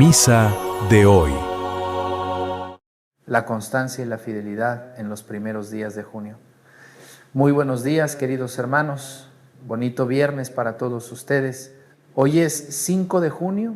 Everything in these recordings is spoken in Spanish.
Misa de hoy. La constancia y la fidelidad en los primeros días de junio. Muy buenos días, queridos hermanos. Bonito viernes para todos ustedes. Hoy es 5 de junio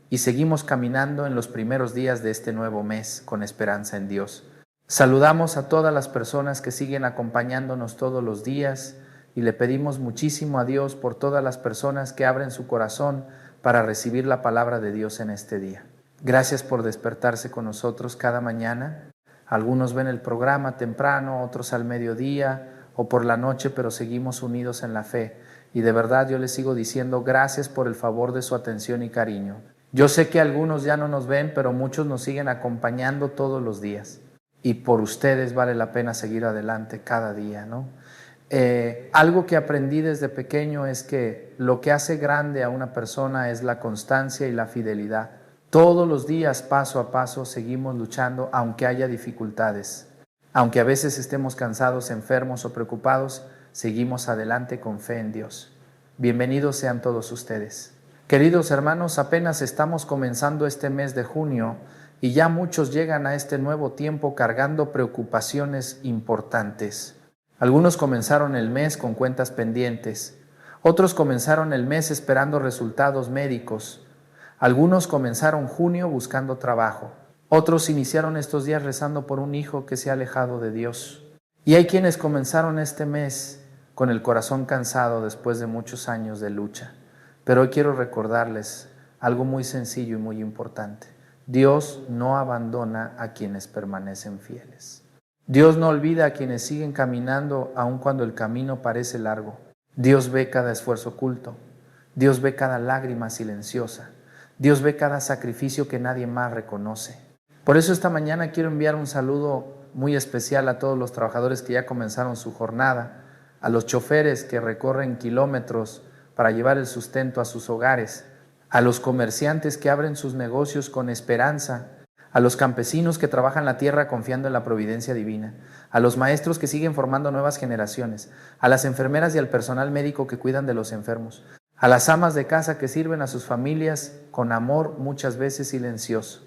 y seguimos caminando en los primeros días de este nuevo mes con esperanza en Dios. Saludamos a todas las personas que siguen acompañándonos todos los días y le pedimos muchísimo a Dios por todas las personas que abren su corazón para recibir la palabra de Dios en este día. Gracias por despertarse con nosotros cada mañana. Algunos ven el programa temprano, otros al mediodía o por la noche, pero seguimos unidos en la fe. Y de verdad yo les sigo diciendo gracias por el favor de su atención y cariño. Yo sé que algunos ya no nos ven, pero muchos nos siguen acompañando todos los días. Y por ustedes vale la pena seguir adelante cada día, ¿no? Algo que aprendí desde pequeño es que lo que hace grande a una persona es la constancia y la fidelidad. Todos los días, paso a paso, seguimos luchando, aunque haya dificultades. Aunque a veces estemos cansados, enfermos o preocupados, seguimos adelante con fe en Dios. Bienvenidos sean todos ustedes. Queridos hermanos, apenas estamos comenzando este mes de junio y ya muchos llegan a este nuevo tiempo cargando preocupaciones importantes. Algunos comenzaron el mes con cuentas pendientes, otros comenzaron el mes esperando resultados médicos, algunos comenzaron junio buscando trabajo, otros iniciaron estos días rezando por un hijo que se ha alejado de Dios. Y hay quienes comenzaron este mes con el corazón cansado después de muchos años de lucha. Pero hoy quiero recordarles algo muy sencillo y muy importante. Dios no abandona a quienes permanecen fieles. Dios no olvida a quienes siguen caminando aun cuando el camino parece largo. Dios ve cada esfuerzo oculto. Dios ve cada lágrima silenciosa. Dios ve cada sacrificio que nadie más reconoce. Por eso esta mañana quiero enviar un saludo muy especial a todos los trabajadores que ya comenzaron su jornada, a los choferes que recorren kilómetros para llevar el sustento a sus hogares, a los comerciantes que abren sus negocios con esperanza, a los campesinos que trabajan la tierra confiando en la providencia divina, a los maestros que siguen formando nuevas generaciones, a las enfermeras y al personal médico que cuidan de los enfermos, a las amas de casa que sirven a sus familias con amor muchas veces silencioso,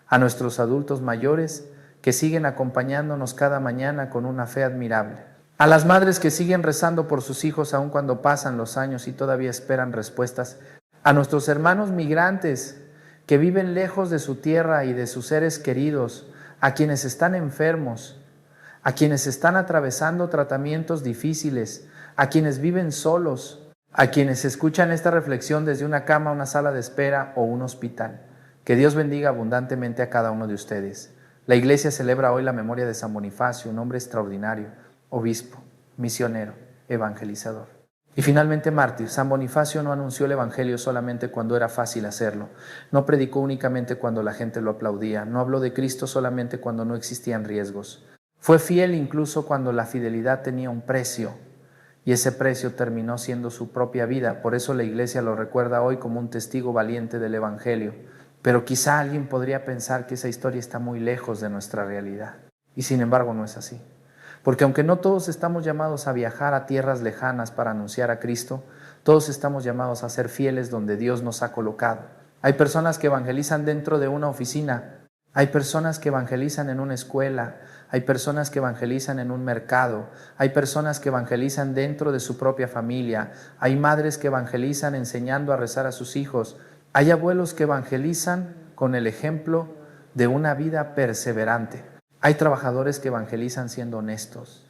a nuestros adultos mayores que siguen acompañándonos cada mañana con una fe admirable, a las madres que siguen rezando por sus hijos aun cuando pasan los años y todavía esperan respuestas, a nuestros hermanos migrantes que viven lejos de su tierra y de sus seres queridos, a quienes están enfermos, a quienes están atravesando tratamientos difíciles, a quienes viven solos, a quienes escuchan esta reflexión desde una cama, una sala de espera o un hospital. Que Dios bendiga abundantemente a cada uno de ustedes. La Iglesia celebra hoy la memoria de San Bonifacio, un hombre extraordinario, obispo, misionero, evangelizador. Y finalmente mártir. San Bonifacio no anunció el Evangelio solamente cuando era fácil hacerlo, no predicó únicamente cuando la gente lo aplaudía, no habló de Cristo solamente cuando no existían riesgos. Fue fiel incluso cuando la fidelidad tenía un precio, y ese precio terminó siendo su propia vida. Por eso la Iglesia lo recuerda hoy como un testigo valiente del Evangelio. Pero quizá alguien podría pensar que esa historia está muy lejos de nuestra realidad, y sin embargo no es así. Porque aunque no todos estamos llamados a viajar a tierras lejanas para anunciar a Cristo, todos estamos llamados a ser fieles donde Dios nos ha colocado. Hay personas que evangelizan dentro de una oficina, hay personas que evangelizan en una escuela, hay personas que evangelizan en un mercado, hay personas que evangelizan dentro de su propia familia, hay madres que evangelizan enseñando a rezar a sus hijos, hay abuelos que evangelizan con el ejemplo de una vida perseverante. Hay trabajadores que evangelizan siendo honestos.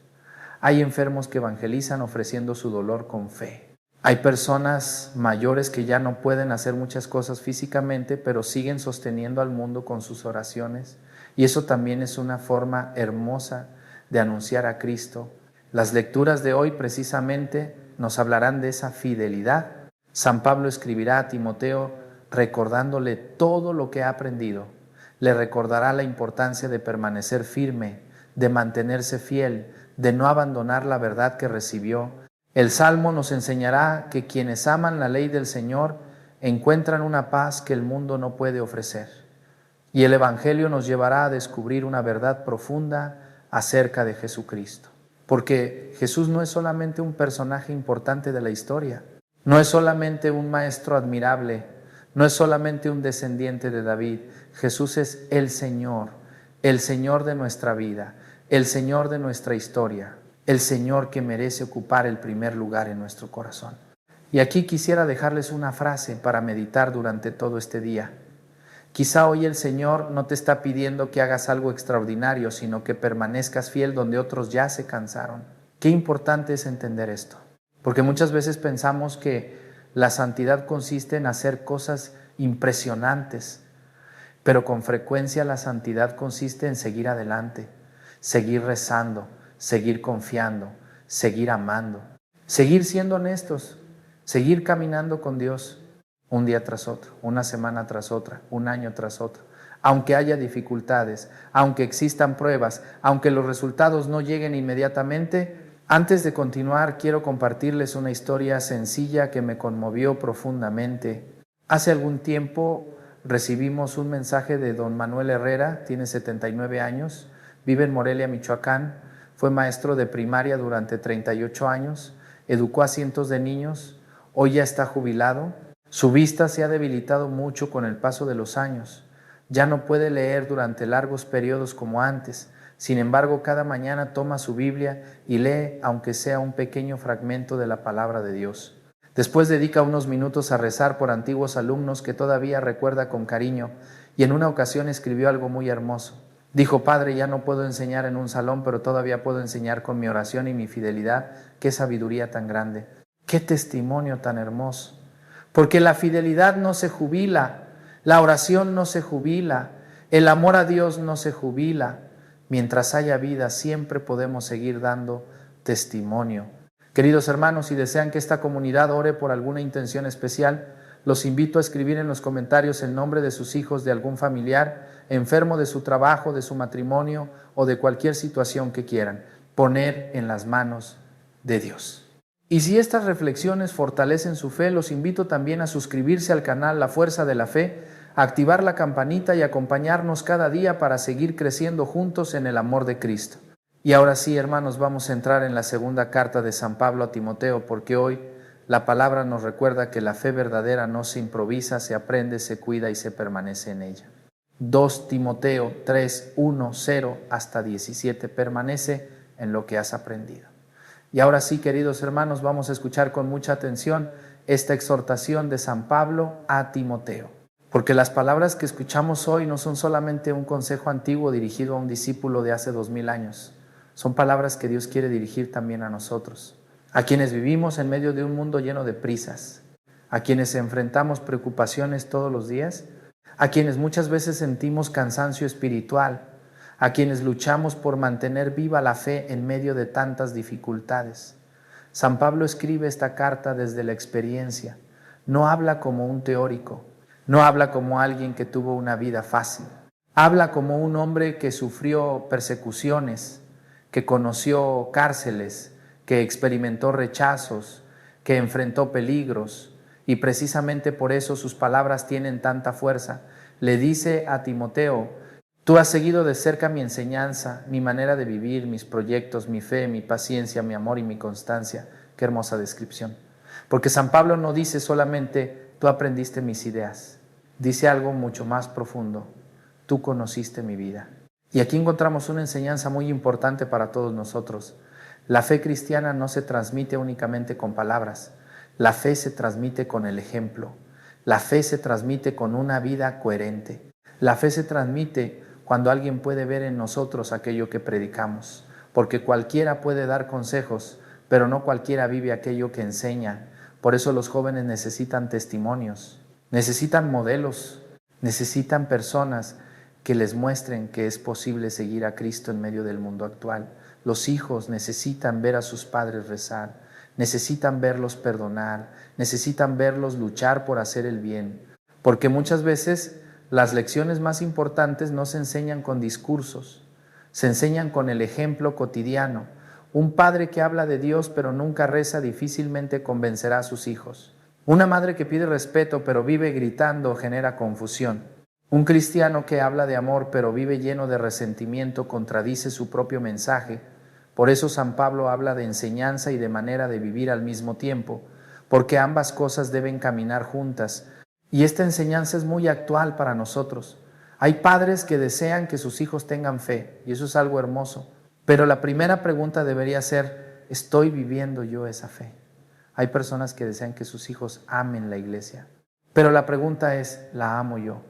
Hay enfermos que evangelizan ofreciendo su dolor con fe. Hay personas mayores que ya no pueden hacer muchas cosas físicamente, pero siguen sosteniendo al mundo con sus oraciones. Y eso también es una forma hermosa de anunciar a Cristo. Las lecturas de hoy precisamente nos hablarán de esa fidelidad. San Pablo escribirá a Timoteo recordándole todo lo que ha aprendido. Le recordará la importancia de permanecer firme, de mantenerse fiel, de no abandonar la verdad que recibió. El Salmo nos enseñará que quienes aman la ley del Señor encuentran una paz que el mundo no puede ofrecer. Y el Evangelio nos llevará a descubrir una verdad profunda acerca de Jesucristo. Porque Jesús no es solamente un personaje importante de la historia, no es solamente un maestro admirable, No es solamente un descendiente de David. Jesús es el Señor de nuestra vida, el Señor de nuestra historia, el Señor que merece ocupar el primer lugar en nuestro corazón. Y aquí quisiera dejarles una frase para meditar durante todo este día. Quizá hoy el Señor no te está pidiendo que hagas algo extraordinario, sino que permanezcas fiel donde otros ya se cansaron. Qué importante es entender esto, porque muchas veces pensamos que la santidad consiste en hacer cosas impresionantes, pero con frecuencia la santidad consiste en seguir adelante, seguir rezando, seguir confiando, seguir amando, seguir siendo honestos, seguir caminando con Dios un día tras otro, una semana tras otra, un año tras otro. Aunque haya dificultades, aunque existan pruebas, aunque los resultados no lleguen inmediatamente. Antes de continuar, quiero compartirles una historia sencilla que me conmovió profundamente. Hace algún tiempo recibimos un mensaje de don Manuel Herrera, tiene 79 años, vive en Morelia, Michoacán, fue maestro de primaria durante 38 años, educó a cientos de niños, hoy ya está jubilado. Su vista se ha debilitado mucho con el paso de los años. Ya no puede leer durante largos periodos como antes. Sin embargo, cada mañana toma su Biblia y lee, aunque sea un pequeño fragmento de la palabra de Dios. Después dedica unos minutos a rezar por antiguos alumnos que todavía recuerda con cariño, y en una ocasión escribió algo muy hermoso. Dijo: Padre, ya no puedo enseñar en un salón, pero todavía puedo enseñar con mi oración y mi fidelidad. ¡Qué sabiduría tan grande! ¡Qué testimonio tan hermoso! Porque la fidelidad no se jubila, la oración no se jubila, el amor a Dios no se jubila. Mientras haya vida, siempre podemos seguir dando testimonio. Queridos hermanos, si desean que esta comunidad ore por alguna intención especial, los invito a escribir en los comentarios el nombre de sus hijos, de algún familiar, enfermo, de su trabajo, de su matrimonio o de cualquier situación que quieran. Poner en las manos de Dios. Y si estas reflexiones fortalecen su fe, los invito también a suscribirse al canal La Fuerza de la Fe, a activar la campanita y acompañarnos cada día para seguir creciendo juntos en el amor de Cristo. Y ahora sí, hermanos, vamos a entrar en la segunda carta de San Pablo a Timoteo, porque hoy la palabra nos recuerda que la fe verdadera no se improvisa, se aprende, se cuida y se permanece en ella. 2 Timoteo 3, 1, 0 hasta 17, permanece en lo que has aprendido. Y ahora sí, queridos hermanos, vamos a escuchar con mucha atención esta exhortación de San Pablo a Timoteo. Porque las palabras que escuchamos hoy no son solamente un consejo antiguo dirigido a un discípulo de hace 2000 años. Son palabras que Dios quiere dirigir también a nosotros, a quienes vivimos en medio de un mundo lleno de prisas, a quienes enfrentamos preocupaciones todos los días, a quienes muchas veces sentimos cansancio espiritual, a quienes luchamos por mantener viva la fe en medio de tantas dificultades. San Pablo escribe esta carta desde la experiencia. No habla como un teórico, no habla como alguien que tuvo una vida fácil. Habla como un hombre que sufrió persecuciones, que conoció cárceles, que experimentó rechazos, que enfrentó peligros, y precisamente por eso sus palabras tienen tanta fuerza. Le dice a Timoteo: tú has seguido de cerca mi enseñanza, mi manera de vivir, mis proyectos, mi fe, mi paciencia, mi amor y mi constancia. Qué hermosa descripción. Porque San Pablo no dice solamente: tú aprendiste mis ideas. Dice algo mucho más profundo: tú conociste mi vida. Y aquí encontramos una enseñanza muy importante para todos nosotros. La fe cristiana no se transmite únicamente con palabras. La fe se transmite con el ejemplo. La fe se transmite con una vida coherente. La fe se transmite cuando alguien puede ver en nosotros aquello que predicamos. Porque cualquiera puede dar consejos, pero no cualquiera vive aquello que enseña. Por eso los jóvenes necesitan testimonios, necesitan modelos, necesitan personas que les muestren que es posible seguir a Cristo en medio del mundo actual. Los hijos necesitan ver a sus padres rezar, necesitan verlos perdonar, necesitan verlos luchar por hacer el bien. Porque muchas veces las lecciones más importantes no se enseñan con discursos, se enseñan con el ejemplo cotidiano. Un padre que habla de Dios pero nunca reza difícilmente convencerá a sus hijos. Una madre que pide respeto pero vive gritando genera confusión. Un cristiano que habla de amor pero vive lleno de resentimiento contradice su propio mensaje. Por eso San Pablo habla de enseñanza y de manera de vivir al mismo tiempo, porque ambas cosas deben caminar juntas. Y esta enseñanza es muy actual para nosotros. Hay padres que desean que sus hijos tengan fe, y eso es algo hermoso. Pero la primera pregunta debería ser, ¿estoy viviendo yo esa fe? Hay personas que desean que sus hijos amen la iglesia, pero la pregunta es, ¿la amo yo?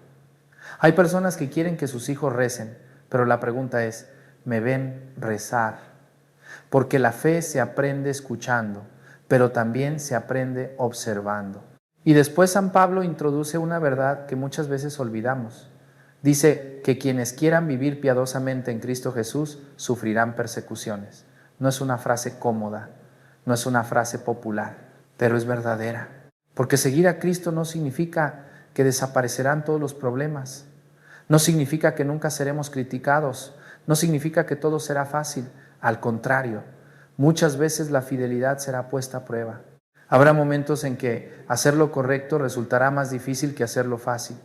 Hay personas que quieren que sus hijos recen, pero la pregunta es, ¿me ven rezar? Porque la fe se aprende escuchando, pero también se aprende observando. Y después San Pablo introduce una verdad que muchas veces olvidamos. Dice que quienes quieran vivir piadosamente en Cristo Jesús sufrirán persecuciones. No es una frase cómoda, no es una frase popular, pero es verdadera. Porque seguir a Cristo no significa que desaparecerán todos los problemas. No significa que nunca seremos criticados. No significa que todo será fácil. Al contrario, muchas veces la fidelidad será puesta a prueba. Habrá momentos en que hacer lo correcto resultará más difícil que hacerlo fácil.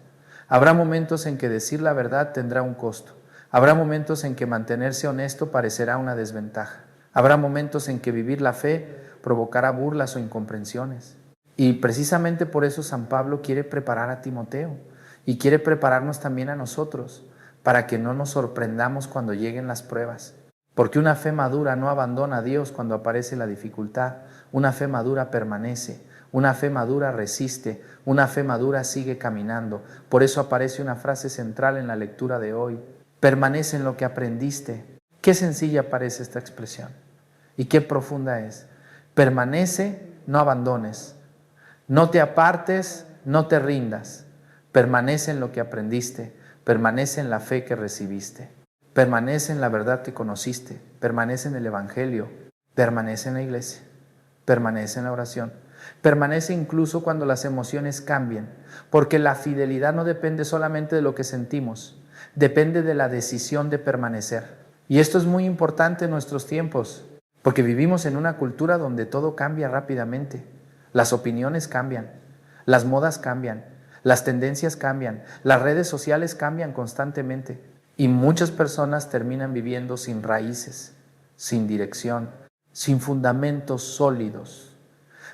Habrá momentos en que decir la verdad tendrá un costo. Habrá momentos en que mantenerse honesto parecerá una desventaja. Habrá momentos en que vivir la fe provocará burlas o incomprensiones. Y precisamente por eso San Pablo quiere preparar a Timoteo y quiere prepararnos también a nosotros para que no nos sorprendamos cuando lleguen las pruebas. Porque una fe madura no abandona a Dios cuando aparece la dificultad. Una fe madura permanece. Una fe madura resiste. Una fe madura sigue caminando. Por eso aparece una frase central en la lectura de hoy. Permanece en lo que aprendiste. Qué sencilla parece esta expresión y qué profunda es. Permanece, no abandones. No te apartes, no te rindas. Permanece en lo que aprendiste. Permanece en la fe que recibiste. Permanece en la verdad que conociste. Permanece en el Evangelio. Permanece en la iglesia. Permanece en la oración. Permanece incluso cuando las emociones cambien. Porque la fidelidad no depende solamente de lo que sentimos. Depende de la decisión de permanecer. Y esto es muy importante en nuestros tiempos. Porque vivimos en una cultura donde todo cambia rápidamente. Las opiniones cambian. Las modas cambian. Las tendencias cambian. Las redes sociales cambian constantemente. Y muchas personas terminan viviendo sin raíces, sin dirección, sin fundamentos sólidos.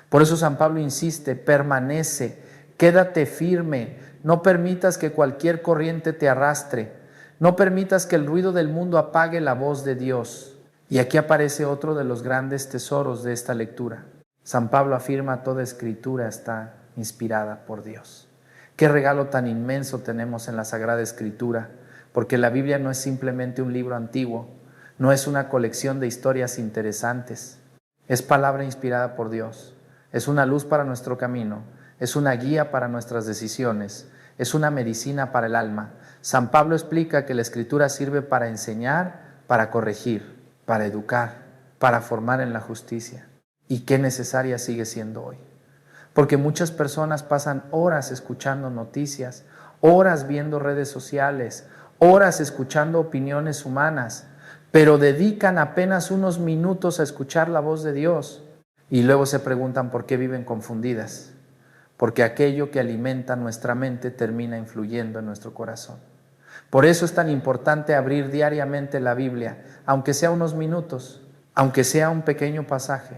Por eso San Pablo insiste, permanece, quédate firme, no permitas que cualquier corriente te arrastre, no permitas que el ruido del mundo apague la voz de Dios. Y aquí aparece otro de los grandes tesoros de esta lectura. San Pablo afirma, toda escritura está inspirada por Dios. Qué regalo tan inmenso tenemos en la Sagrada Escritura, porque la Biblia no es simplemente un libro antiguo, no es una colección de historias interesantes, es palabra inspirada por Dios, es una luz para nuestro camino, es una guía para nuestras decisiones, es una medicina para el alma. San Pablo explica que la Escritura sirve para enseñar, para corregir, para educar, para formar en la justicia. Y qué necesaria sigue siendo hoy. Porque muchas personas pasan horas escuchando noticias, horas viendo redes sociales, horas escuchando opiniones humanas, pero dedican apenas unos minutos a escuchar la voz de Dios y luego se preguntan por qué viven confundidas, porque aquello que alimenta nuestra mente termina influyendo en nuestro corazón. Por eso es tan importante abrir diariamente la Biblia, aunque sea unos minutos, aunque sea un pequeño pasaje,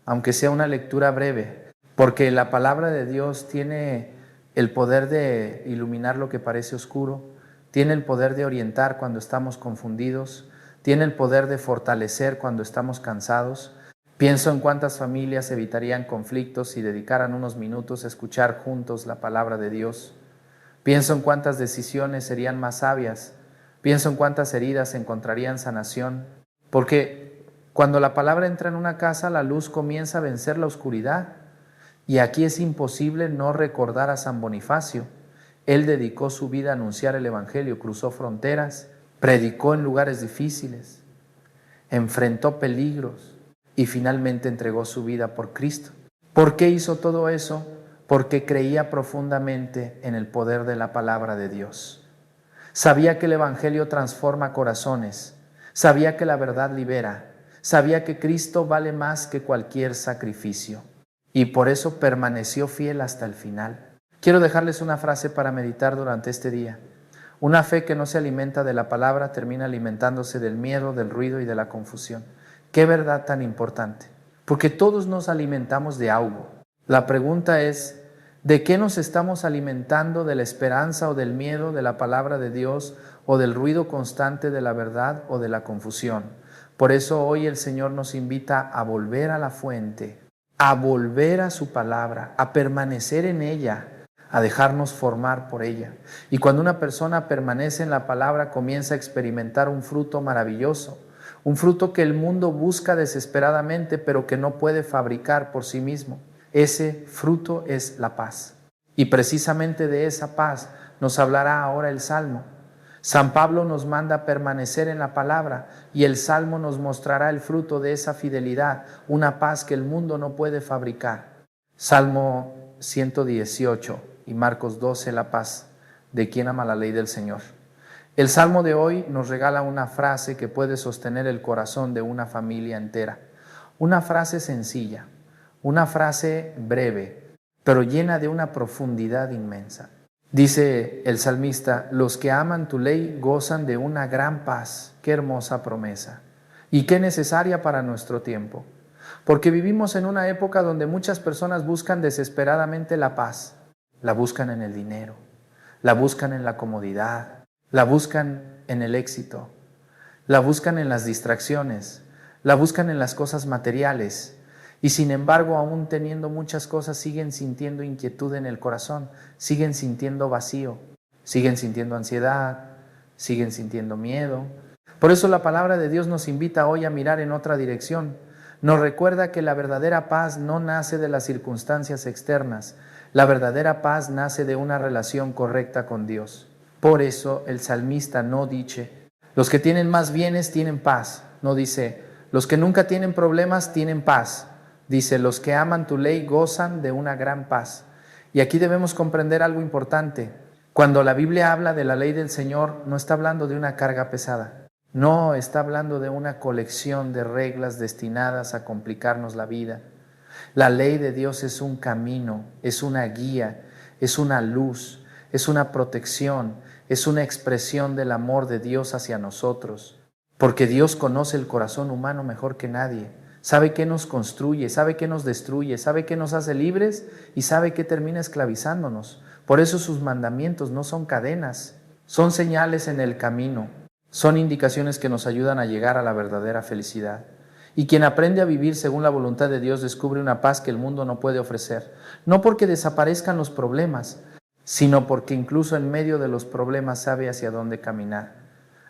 aunque sea una lectura breve, porque la palabra de Dios tiene el poder de iluminar lo que parece oscuro, tiene el poder de orientar cuando estamos confundidos, tiene el poder de fortalecer cuando estamos cansados. Pienso en cuántas familias evitarían conflictos si dedicaran unos minutos a escuchar juntos la palabra de Dios. Pienso en cuántas decisiones serían más sabias. Pienso en cuántas heridas encontrarían sanación. Porque cuando la palabra entra en una casa, la luz comienza a vencer la oscuridad. Y aquí es imposible no recordar a San Bonifacio. Él dedicó su vida a anunciar el Evangelio, cruzó fronteras, predicó en lugares difíciles, enfrentó peligros y finalmente entregó su vida por Cristo. ¿Por qué hizo todo eso? Porque creía profundamente en el poder de la palabra de Dios. Sabía que el Evangelio transforma corazones, sabía que la verdad libera, sabía que Cristo vale más que cualquier sacrificio y por eso permaneció fiel hasta el final. Quiero dejarles una frase para meditar durante este día. Una fe que no se alimenta de la palabra termina alimentándose del miedo, del ruido y de la confusión. Qué verdad tan importante, porque todos nos alimentamos de algo. La pregunta es, ¿De qué nos estamos alimentando? ¿De la esperanza o del miedo, de la palabra de Dios, o del ruido constante de la verdad o de la confusión? Por eso hoy el Señor nos invita a volver a la fuente, a volver a su palabra, a permanecer en ella, a dejarnos formar por ella. Y cuando una persona permanece en la palabra, comienza a experimentar un fruto maravilloso, un fruto que el mundo busca desesperadamente, pero que no puede fabricar por sí mismo. Ese fruto es la paz. Y precisamente de esa paz nos hablará ahora el Salmo. San Pablo nos manda a permanecer en la palabra y el Salmo nos mostrará el fruto de esa fidelidad, una paz que el mundo no puede fabricar. Salmo 118 y Marcos 12, la paz de quien ama la ley del Señor. El Salmo de hoy nos regala una frase que puede sostener el corazón de una familia entera. Una frase sencilla, una frase breve, pero llena de una profundidad inmensa. Dice el salmista: los que aman tu ley gozan de una gran paz. Qué hermosa promesa y qué necesaria para nuestro tiempo, porque vivimos en una época donde muchas personas buscan desesperadamente la paz. La buscan en el dinero, la buscan en la comodidad, la buscan en el éxito, la buscan en las distracciones, la buscan en las cosas materiales. Y sin embargo, aún teniendo muchas cosas, siguen sintiendo inquietud en el corazón, siguen sintiendo vacío, siguen sintiendo ansiedad, siguen sintiendo miedo. Por eso la palabra de Dios nos invita hoy a mirar en otra dirección. Nos recuerda que la verdadera paz no nace de las circunstancias externas. La verdadera paz nace de una relación correcta con Dios. Por eso el salmista no dice: los que tienen más bienes tienen paz. No dice: los que nunca tienen problemas tienen paz. Dice: los que aman tu ley gozan de una gran paz. Y aquí debemos comprender algo importante. Cuando la Biblia habla de la ley del Señor, no está hablando de una carga pesada. No, está hablando de una colección de reglas destinadas a complicarnos la vida. La ley de Dios es un camino, es una guía, es una luz, es una protección, es una expresión del amor de Dios hacia nosotros. Porque Dios conoce el corazón humano mejor que nadie. Sabe qué nos construye, sabe qué nos destruye, sabe qué nos hace libres y sabe qué termina esclavizándonos. Por eso sus mandamientos no son cadenas, son señales en el camino, son indicaciones que nos ayudan a llegar a la verdadera felicidad. Y quien aprende a vivir según la voluntad de Dios descubre una paz que el mundo no puede ofrecer. No porque desaparezcan los problemas, sino porque incluso en medio de los problemas sabe hacia dónde caminar.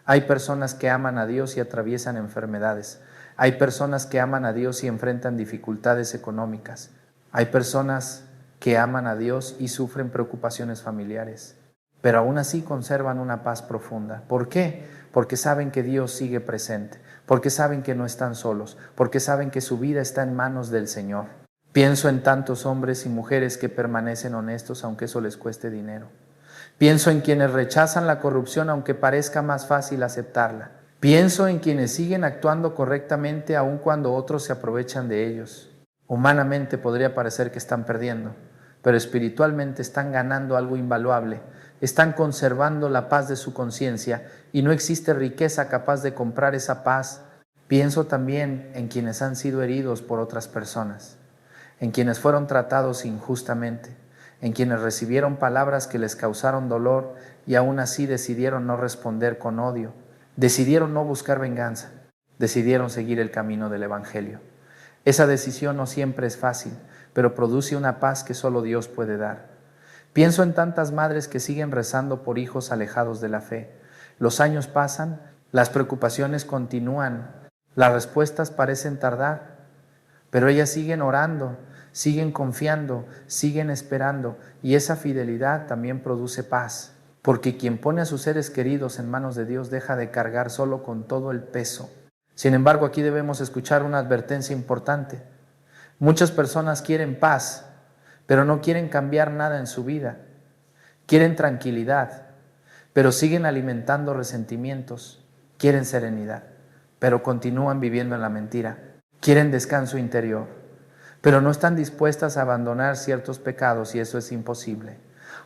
Hay personas que aman a Dios y atraviesan enfermedades. Hay personas que aman a Dios y enfrentan dificultades económicas. Hay personas que aman a Dios y sufren preocupaciones familiares, pero aún así conservan una paz profunda. ¿Por qué? Porque saben que Dios sigue presente, porque saben que no están solos, porque saben que su vida está en manos del Señor. Pienso en tantos hombres y mujeres que permanecen honestos aunque eso les cueste dinero. Pienso en quienes rechazan la corrupción aunque parezca más fácil aceptarla. Pienso en quienes siguen actuando correctamente aun cuando otros se aprovechan de ellos. Humanamente podría parecer que están perdiendo, pero espiritualmente están ganando algo invaluable. Están conservando la paz de su conciencia y no existe riqueza capaz de comprar esa paz. Pienso también en quienes han sido heridos por otras personas, en quienes fueron tratados injustamente, en quienes recibieron palabras que les causaron dolor y aún así decidieron no responder con odio, decidieron no buscar venganza, decidieron seguir el camino del Evangelio. Esa decisión no siempre es fácil, pero produce una paz que solo Dios puede dar. Pienso en tantas madres que siguen rezando por hijos alejados de la fe. Los años pasan, las preocupaciones continúan, las respuestas parecen tardar, pero ellas siguen orando, siguen confiando, siguen esperando, y esa fidelidad también produce paz, porque quien pone a sus seres queridos en manos de Dios deja de cargar solo con todo el peso. Sin embargo, aquí debemos escuchar una advertencia importante. Muchas personas quieren paz, pero no quieren cambiar nada en su vida. Quieren tranquilidad, pero siguen alimentando resentimientos. Quieren serenidad, pero continúan viviendo en la mentira. Quieren descanso interior, pero no están dispuestas a abandonar ciertos pecados, y eso es imposible,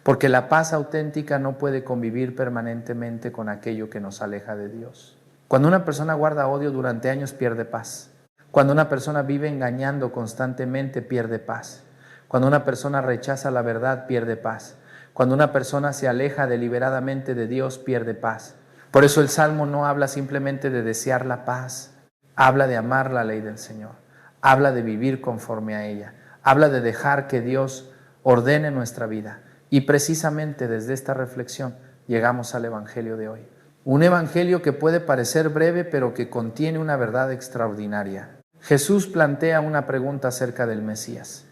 porque la paz auténtica no puede convivir permanentemente con aquello que nos aleja de Dios. Cuando una persona guarda odio durante años, pierde paz. Cuando una persona vive engañando constantemente, pierde paz. Cuando una persona rechaza la verdad, pierde paz. Cuando una persona se aleja deliberadamente de Dios, pierde paz. Por eso el Salmo no habla simplemente de desear la paz, habla de amar la ley del Señor, habla de vivir conforme a ella, habla de dejar que Dios ordene nuestra vida. Y precisamente desde esta reflexión llegamos al Evangelio de hoy. Un Evangelio que puede parecer breve, pero que contiene una verdad extraordinaria. Jesús plantea una pregunta acerca del Mesías.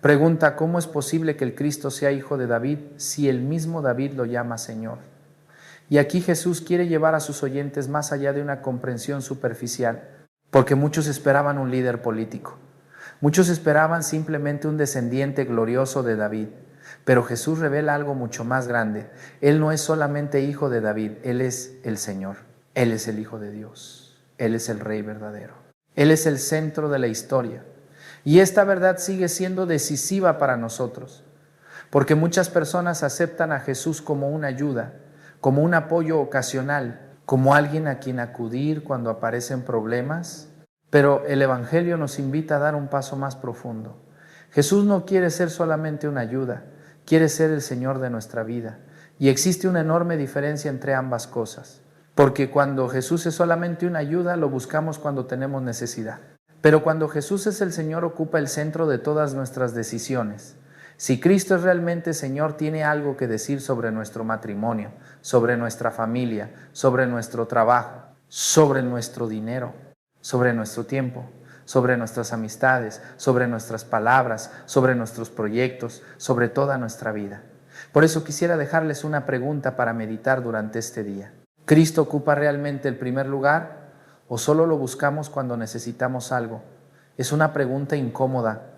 Pregunta, ¿cómo es posible que el Cristo sea hijo de David si el mismo David lo llama Señor? Y aquí Jesús quiere llevar a sus oyentes más allá de una comprensión superficial, porque muchos esperaban un líder político. Muchos esperaban simplemente un descendiente glorioso de David. Pero Jesús revela algo mucho más grande. Él no es solamente hijo de David, Él es el Señor. Él es el Hijo de Dios. Él es el Rey verdadero. Él es el centro de la historia. Y esta verdad sigue siendo decisiva para nosotros, porque muchas personas aceptan a Jesús como una ayuda, como un apoyo ocasional, como alguien a quien acudir cuando aparecen problemas. Pero el Evangelio nos invita a dar un paso más profundo. Jesús no quiere ser solamente una ayuda, quiere ser el Señor de nuestra vida. Y existe una enorme diferencia entre ambas cosas, porque cuando Jesús es solamente una ayuda, lo buscamos cuando tenemos necesidad. Pero cuando Jesús es el Señor, ocupa el centro de todas nuestras decisiones. Si Cristo es realmente Señor, tiene algo que decir sobre nuestro matrimonio, sobre nuestra familia, sobre nuestro trabajo, sobre nuestro dinero, sobre nuestro tiempo, sobre nuestras amistades, sobre nuestras palabras, sobre nuestros proyectos, sobre toda nuestra vida. Por eso quisiera dejarles una pregunta para meditar durante este día. ¿Cristo ocupa realmente el primer lugar o solo lo buscamos cuando necesitamos algo? Es una pregunta incómoda,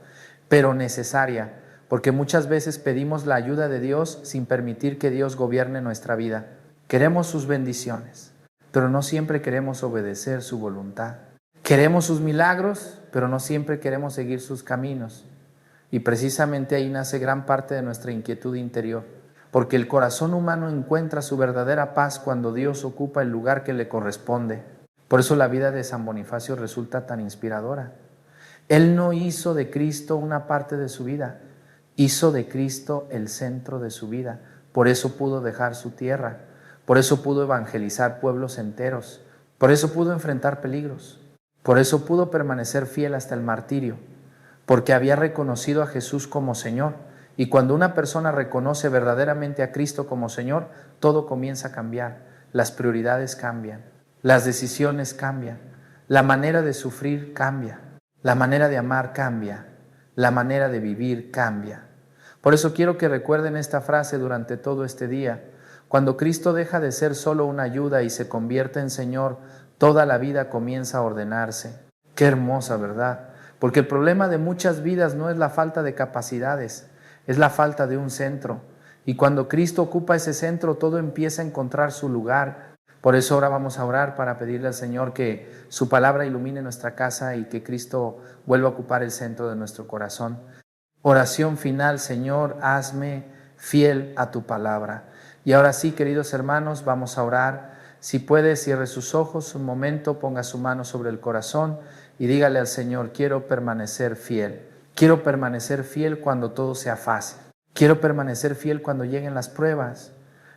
pero necesaria, porque muchas veces pedimos la ayuda de Dios sin permitir que Dios gobierne nuestra vida. Queremos sus bendiciones, pero no siempre queremos obedecer su voluntad. Queremos sus milagros, pero no siempre queremos seguir sus caminos. Y precisamente ahí nace gran parte de nuestra inquietud interior, porque el corazón humano encuentra su verdadera paz cuando Dios ocupa el lugar que le corresponde. Por eso la vida de San Bonifacio resulta tan inspiradora. Él no hizo de Cristo una parte de su vida, hizo de Cristo el centro de su vida. Por eso pudo dejar su tierra, por eso pudo evangelizar pueblos enteros, por eso pudo enfrentar peligros, por eso pudo permanecer fiel hasta el martirio, porque había reconocido a Jesús como Señor. Y cuando una persona reconoce verdaderamente a Cristo como Señor, todo comienza a cambiar, las prioridades cambian, las decisiones cambian, la manera de sufrir cambia, la manera de amar cambia, la manera de vivir cambia. Por eso quiero que recuerden esta frase durante todo este día. Cuando Cristo deja de ser solo una ayuda y se convierte en Señor, toda la vida comienza a ordenarse. Qué hermosa, ¿verdad? Porque el problema de muchas vidas no es la falta de capacidades, es la falta de un centro. Y cuando Cristo ocupa ese centro, todo empieza a encontrar su lugar. Por eso ahora vamos a orar para pedirle al Señor que su palabra ilumine nuestra casa y que Cristo vuelva a ocupar el centro de nuestro corazón. Oración final: Señor, hazme fiel a tu palabra. Y ahora sí, queridos hermanos, vamos a orar. Si puede, cierre sus ojos un momento, ponga su mano sobre el corazón y dígale al Señor: quiero permanecer fiel. Quiero permanecer fiel cuando todo sea fácil. Quiero permanecer fiel cuando lleguen las pruebas.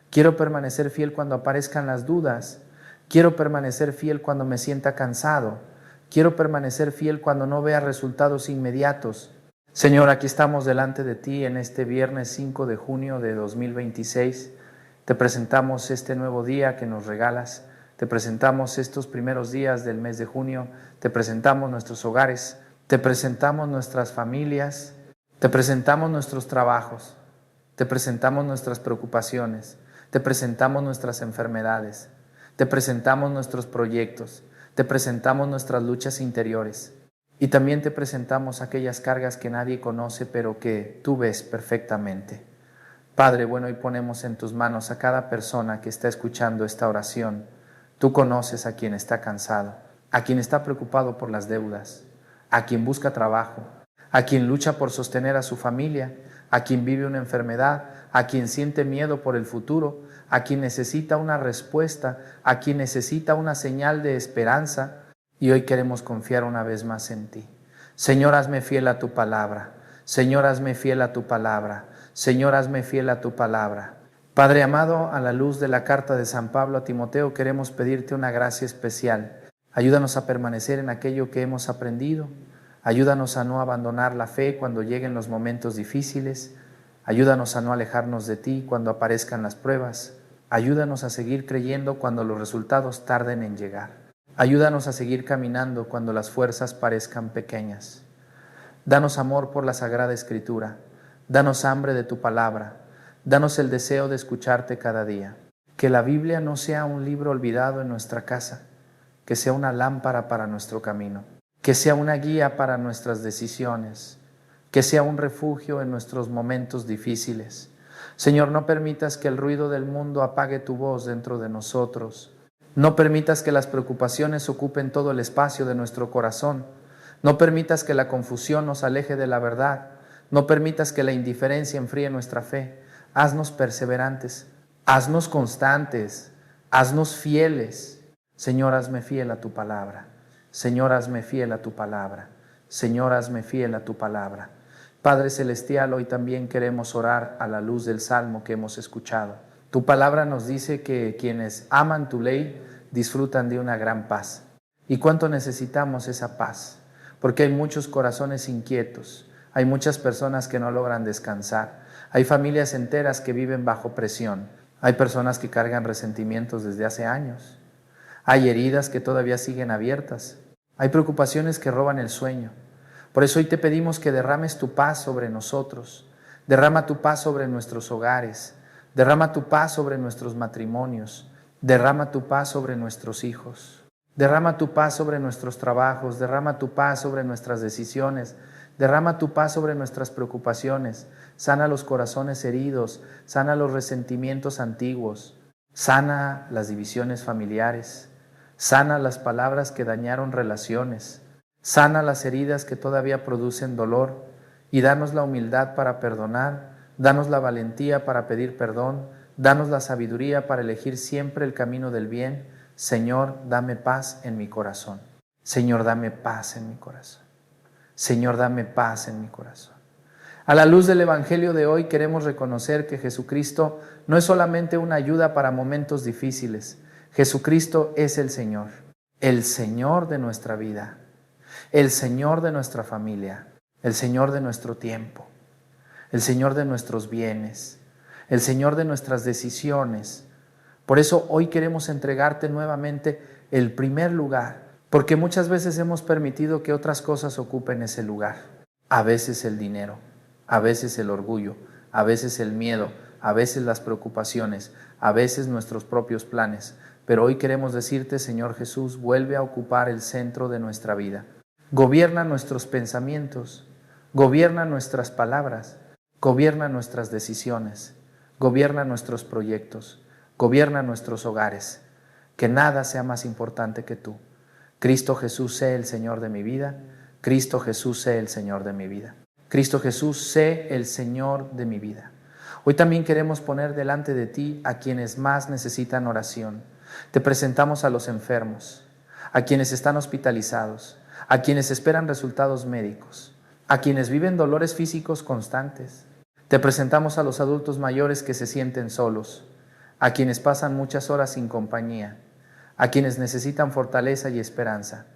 Quiero permanecer fiel cuando aparezcan las dudas. Quiero permanecer fiel cuando me sienta cansado. Quiero permanecer fiel cuando no vea resultados inmediatos. Señor, aquí estamos delante de ti en este viernes 5 de junio de 2026. Te presentamos este nuevo día que nos regalas. Te presentamos estos primeros días del mes de junio. Te presentamos nuestros hogares. Te presentamos nuestras familias. Te presentamos nuestros trabajos. Te presentamos nuestras preocupaciones. Te presentamos nuestras enfermedades. Te presentamos nuestros proyectos. Te presentamos nuestras luchas interiores. Y también te presentamos aquellas cargas que nadie conoce, pero que tú ves perfectamente. Padre bueno, hoy ponemos en tus manos a cada persona que está escuchando esta oración. Tú conoces a quien está cansado, a quien está preocupado por las deudas, a quien busca trabajo, a quien lucha por sostener a su familia, a quien vive una enfermedad, a quien siente miedo por el futuro, a quien necesita una respuesta, a quien necesita una señal de esperanza. Y hoy queremos confiar una vez más en ti. Señor, hazme fiel a tu palabra. Señor, hazme fiel a tu palabra. Señor, hazme fiel a tu palabra. Padre amado, a la luz de la carta de San Pablo a Timoteo, queremos pedirte una gracia especial. Ayúdanos a permanecer en aquello que hemos aprendido. Ayúdanos a no abandonar la fe cuando lleguen los momentos difíciles. Ayúdanos a no alejarnos de ti cuando aparezcan las pruebas. Ayúdanos a seguir creyendo cuando los resultados tarden en llegar. Ayúdanos a seguir caminando cuando las fuerzas parezcan pequeñas. Danos amor por la Sagrada Escritura. Danos hambre de tu palabra. Danos el deseo de escucharte cada día. Que la Biblia no sea un libro olvidado en nuestra casa, que sea una lámpara para nuestro camino, que sea una guía para nuestras decisiones, que sea un refugio en nuestros momentos difíciles. Señor, no permitas que el ruido del mundo apague tu voz dentro de nosotros. No permitas que las preocupaciones ocupen todo el espacio de nuestro corazón. No permitas que la confusión nos aleje de la verdad. No permitas que la indiferencia enfríe nuestra fe. Haznos perseverantes, haznos constantes, haznos fieles. Señor, hazme fiel a tu palabra. Señor, hazme fiel a tu palabra. Señor, hazme fiel a tu palabra. Padre Celestial, hoy también queremos orar a la luz del Salmo que hemos escuchado. Tu palabra nos dice que quienes aman tu ley disfrutan de una gran paz. ¿Y cuánto necesitamos esa paz? Porque hay muchos corazones inquietos, hay muchas personas que no logran descansar, hay familias enteras que viven bajo presión, hay personas que cargan resentimientos desde hace años, hay heridas que todavía siguen abiertas, hay preocupaciones que roban el sueño. Por eso hoy te pedimos que derrames tu paz sobre nosotros, derrama tu paz sobre nuestros hogares, derrama tu paz sobre nuestros matrimonios, derrama tu paz sobre nuestros hijos. Derrama tu paz sobre nuestros trabajos, derrama tu paz sobre nuestras decisiones, derrama tu paz sobre nuestras preocupaciones, sana los corazones heridos, sana los resentimientos antiguos, sana las divisiones familiares, sana las palabras que dañaron relaciones, sana las heridas que todavía producen dolor y danos la humildad para perdonar, danos la valentía para pedir perdón, danos la sabiduría para elegir siempre el camino del bien. Señor, dame paz en mi corazón. Señor, dame paz en mi corazón. Señor, dame paz en mi corazón. A la luz del Evangelio de hoy queremos reconocer que Jesucristo no es solamente una ayuda para momentos difíciles. Jesucristo es el Señor de nuestra vida, el Señor de nuestra familia, el Señor de nuestro tiempo, el Señor de nuestros bienes, el Señor de nuestras decisiones. Por eso hoy queremos entregarte nuevamente el primer lugar, porque muchas veces hemos permitido que otras cosas ocupen ese lugar. A veces el dinero, a veces el orgullo, a veces el miedo, a veces las preocupaciones, a veces nuestros propios planes. Pero hoy queremos decirte, Señor Jesús, vuelve a ocupar el centro de nuestra vida. Gobierna nuestros pensamientos, gobierna nuestras palabras, gobierna nuestras decisiones, gobierna nuestros proyectos. Gobierna nuestros hogares, que nada sea más importante que tú. Cristo Jesús, sé el Señor de mi vida. Cristo Jesús, sé el Señor de mi vida. Cristo Jesús, sé el Señor de mi vida. Hoy también queremos poner delante de ti a quienes más necesitan oración. Te presentamos a los enfermos, a quienes están hospitalizados, a quienes esperan resultados médicos, a quienes viven dolores físicos constantes. Te presentamos a los adultos mayores que se sienten solos, a quienes pasan muchas horas sin compañía, a quienes necesitan fortaleza y esperanza.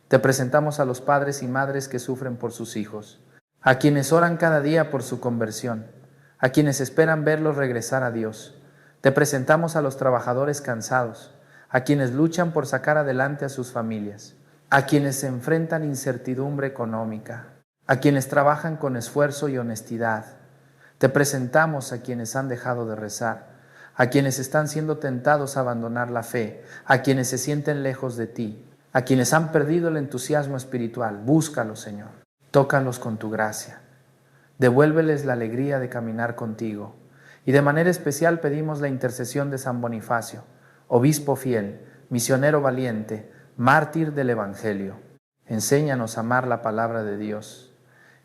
Te presentamos a los padres y madres que sufren por sus hijos, a quienes oran cada día por su conversión, a quienes esperan verlos regresar a Dios. Te presentamos a los trabajadores cansados, a quienes luchan por sacar adelante a sus familias, a quienes se enfrentan incertidumbre económica, a quienes trabajan con esfuerzo y honestidad. Te presentamos a quienes han dejado de rezar, a quienes están siendo tentados a abandonar la fe, a quienes se sienten lejos de ti, a quienes han perdido el entusiasmo espiritual. Búscalos, Señor. Tócalos con tu gracia. Devuélveles la alegría de caminar contigo. Y de manera especial pedimos la intercesión de San Bonifacio, obispo fiel, misionero valiente, mártir del Evangelio. Enséñanos a amar la palabra de Dios.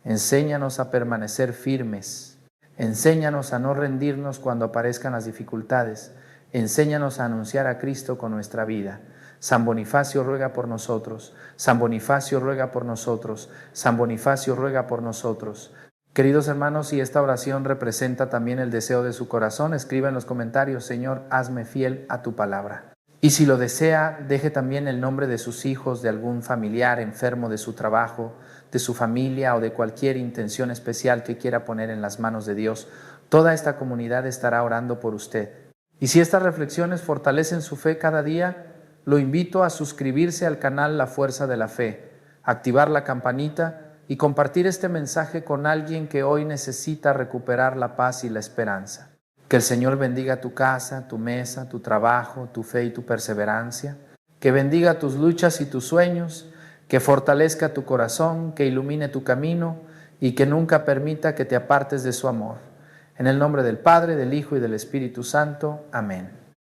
Enséñanos a permanecer firmes. Enséñanos a no rendirnos cuando aparezcan las dificultades. Enséñanos a anunciar a Cristo con nuestra vida. San Bonifacio ruega por nosotros. San Bonifacio ruega por nosotros. San Bonifacio ruega por nosotros. Queridos hermanos, si esta oración representa también el deseo de su corazón, escriba en los comentarios: Señor, hazme fiel a tu palabra. Y si lo desea, deje también el nombre de sus hijos, de algún familiar enfermo, de su trabajo, de su familia o de cualquier intención especial que quiera poner en las manos de Dios. Toda esta comunidad estará orando por usted. Y si estas reflexiones fortalecen su fe cada día, lo invito a suscribirse al canal La Fuerza de la Fe, activar la campanita y compartir este mensaje con alguien que hoy necesita recuperar la paz y la esperanza. Que el Señor bendiga tu casa, tu mesa, tu trabajo, tu fe y tu perseverancia. Que bendiga tus luchas y tus sueños, que fortalezca tu corazón, que ilumine tu camino y que nunca permita que te apartes de su amor. En el nombre del Padre, del Hijo y del Espíritu Santo. Amén.